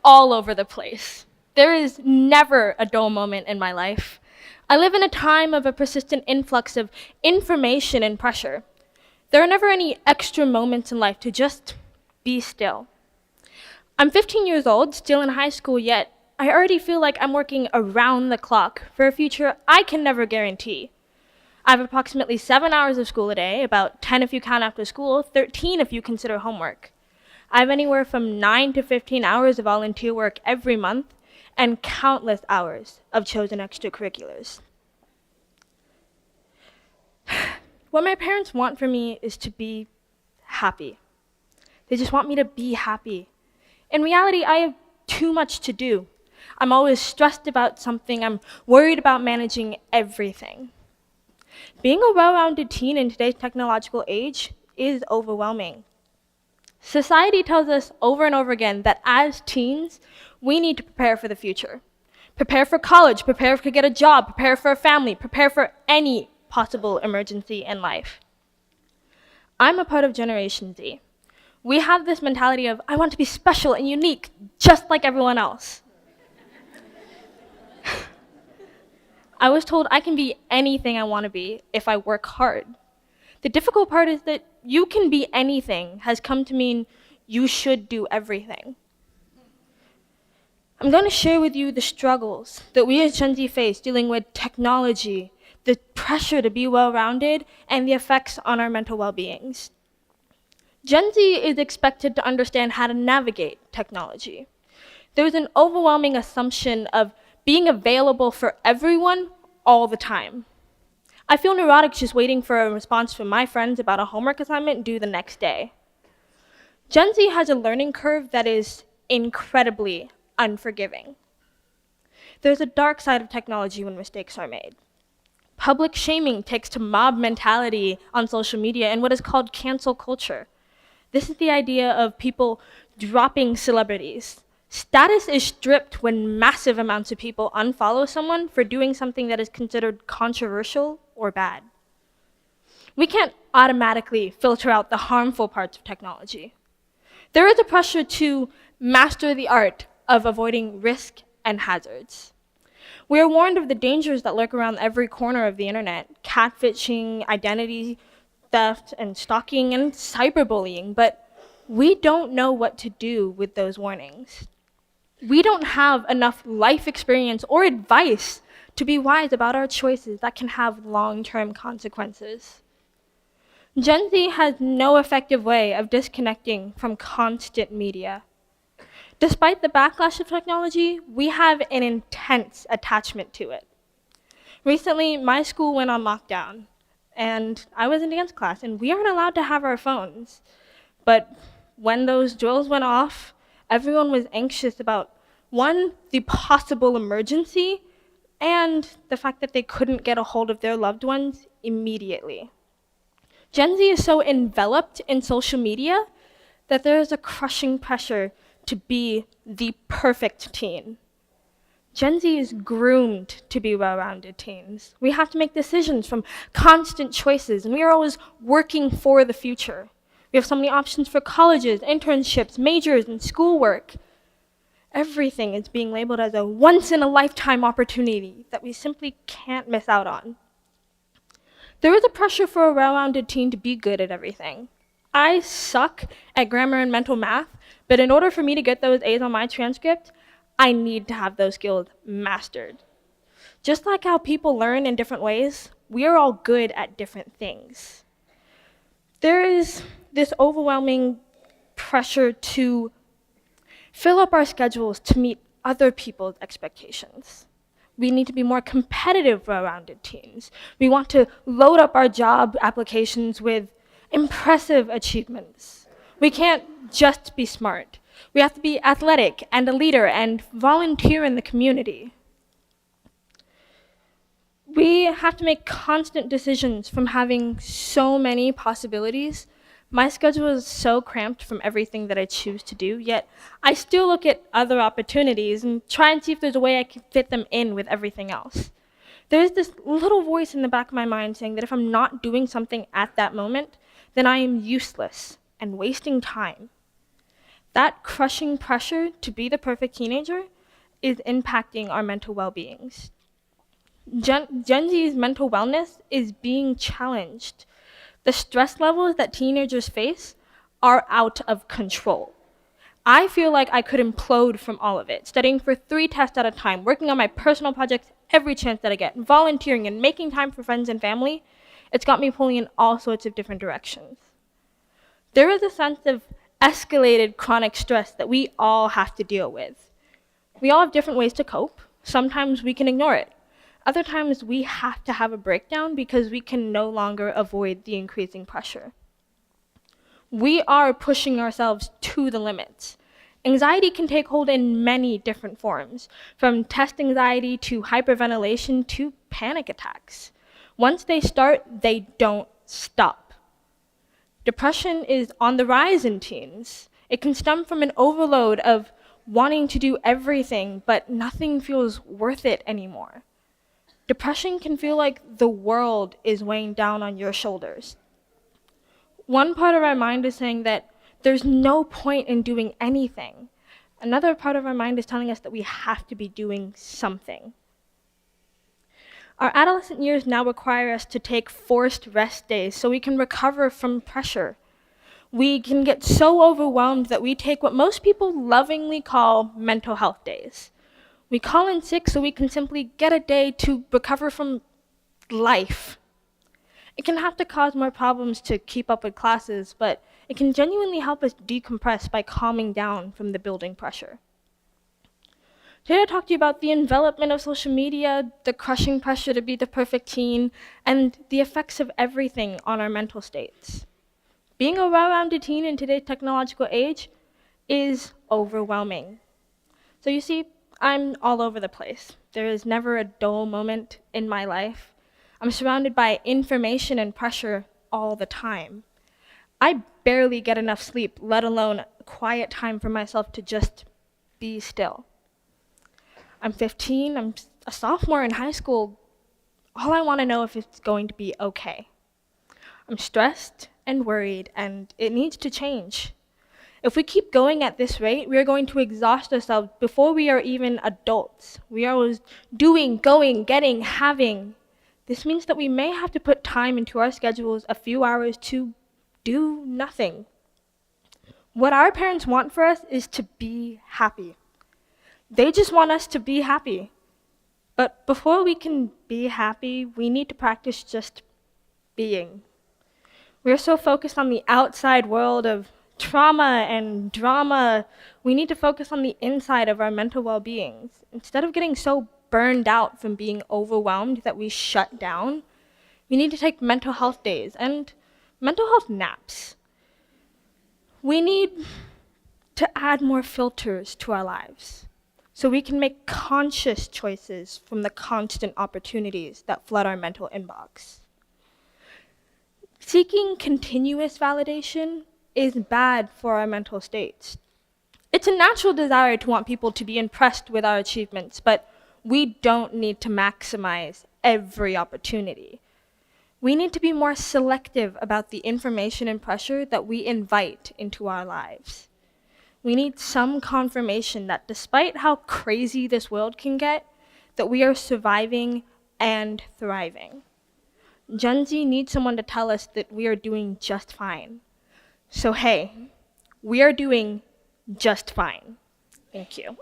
all over the place. There is never a dull moment in my life. I live in a time of a persistent influx of information and pressure. There are never any extra moments in life to just be still. I'm 15 years old, still in high school, yet I already feel like I'm working around the clock for a future I can never guarantee. I have approximately 7 hours of school a day, about 10 if you count after school, 13 if you consider homework. I have anywhere from 9 to 15 hours of volunteer work every month, and countless hours of chosen extracurriculars. What my parents want for me is to be happy. They just want me to be happy. In reality, I have too much to do. I'm always stressed about something. I'm worried about managing everything. Being a well-rounded teen in today's technological age is overwhelming. Society tells us over and over again that as teens, we need to prepare for the future. Prepare for college, prepare to get a job, prepare for a family, prepare for any possible emergency in life. I'm a part of Generation Z. We have this mentality of, I want to be special and unique, just like everyone else. I was told I can be anything I want to be if I work hard. The difficult part is that you can be anything has come to mean you should do everything. I'm going to share with you the struggles that we as Gen Z face dealing with technology, the pressure to be well-rounded, and the effects on our mental well-beings. Gen Z is expected to understand how to navigate technology. There's an overwhelming assumption of being available for everyone all the time. I feel neurotic just waiting for a response from my friends about a homework assignment due the next day. Gen Z has a learning curve that is incredibly unforgiving. There's a dark side of technology when mistakes are made. Public shaming takes to mob mentality on social media and what is called cancel culture. This is the idea of people dropping celebrities. Status is stripped when massive amounts of people unfollow someone for doing something that is considered controversial or bad. We can't automatically filter out the harmful parts of technology. There is a pressure to master the art of avoiding risk and hazards. We are warned of the dangers that lurk around every corner of the internet: catfishing, identity theft, and stalking, and cyberbullying, but we don't know what to do with those warnings. We don't have enough life experience or advice to be wise about our choices that can have long-term consequences. Gen Z has no effective way of disconnecting from constant media. Despite the backlash of technology, we have an intense attachment to it. Recently, my school went on lockdown, and I was in dance class, and we aren't allowed to have our phones. But when those drills went off, everyone was anxious about, one, the possible emergency, and the fact that they couldn't get a hold of their loved ones immediately. Gen Z is so enveloped in social media that there is a crushing pressure to be the perfect teen. Gen Z is groomed to be well-rounded teens. We have to make decisions from constant choices, and we are always working for the future. We have so many options for colleges, internships, majors, and schoolwork. Everything is being labeled as a once-in-a-lifetime opportunity that we simply can't miss out on. There is a pressure for a well-rounded teen to be good at everything. I suck at grammar and mental math, but in order for me to get those A's on my transcript, I need to have those skills mastered. Just like how people learn in different ways, we are all good at different things. There is this overwhelming pressure to fill up our schedules to meet other people's expectations. We need to be more competitive well-rounded teens. We want to load up our job applications with impressive achievements. We can't just be smart. We have to be athletic and a leader and volunteer in the community. We have to make constant decisions from having so many possibilities. My schedule is so cramped from everything that I choose to do, yet I still look at other opportunities and try and see if there's a way I can fit them in with everything else. There's this little voice in the back of my mind saying that if I'm not doing something at that moment, then I am useless and wasting time. That crushing pressure to be the perfect teenager is impacting our mental well-beings. Gen Z's mental wellness is being challenged. The stress levels that teenagers face are out of control. I feel like I could implode from all of it, studying for 3 tests at a time, working on my personal projects every chance that I get, volunteering and making time for friends and family. It's got me pulling in all sorts of different directions. There is a sense of escalated chronic stress that we all have to deal with. We all have different ways to cope. Sometimes we can ignore it. Other times we have to have a breakdown because we can no longer avoid the increasing pressure. We are pushing ourselves to the limits. Anxiety can take hold in many different forms, from test anxiety to hyperventilation to panic attacks. Once they start, they don't stop. Depression is on the rise in teens. It can stem from an overload of wanting to do everything, but nothing feels worth it anymore. Depression can feel like the world is weighing down on your shoulders. One part of our mind is saying that there's no point in doing anything. Another part of our mind is telling us that we have to be doing something. Our adolescent years now require us to take forced rest days so we can recover from pressure. We can get so overwhelmed that we take what most people lovingly call mental health days. We call in sick so we can simply get a day to recover from life. It can have to cause more problems to keep up with classes, but it can genuinely help us decompress by calming down from the building pressure. Today I talked to you about the envelopment of social media, the crushing pressure to be the perfect teen, and the effects of everything on our mental states. Being a well-rounded teen in today's technological age is overwhelming. So you see, I'm all over the place. There is never a dull moment in my life. I'm surrounded by information and pressure all the time. I barely get enough sleep, let alone quiet time for myself to just be still. I'm 15, I'm a sophomore in high school. All I want to know if it's going to be okay. I'm stressed and worried, and it needs to change. If we keep going at this rate, we are going to exhaust ourselves before we are even adults. We are always doing, going, getting, having. This means that we may have to put time into our schedules, a few hours to do nothing. What our parents want for us is to be happy. They just want us to be happy. But before we can be happy, we need to practice just being. We are so focused on the outside world of trauma and drama, we need to focus on the inside of our mental well-beings. Instead of getting so burned out from being overwhelmed that we shut down, we need to take mental health days and mental health naps. We need to add more filters to our lives so we can make conscious choices from the constant opportunities that flood our mental inbox. Seeking continuous validation is bad for our mental states. It's a natural desire to want people to be impressed with our achievements, but we don't need to maximize every opportunity. We need to be more selective about the information and pressure that we invite into our lives. We need some confirmation that despite how crazy this world can get, that we are surviving and thriving. Gen Z needs someone to tell us that we are doing just fine. So hey, we are doing just fine. Thank you.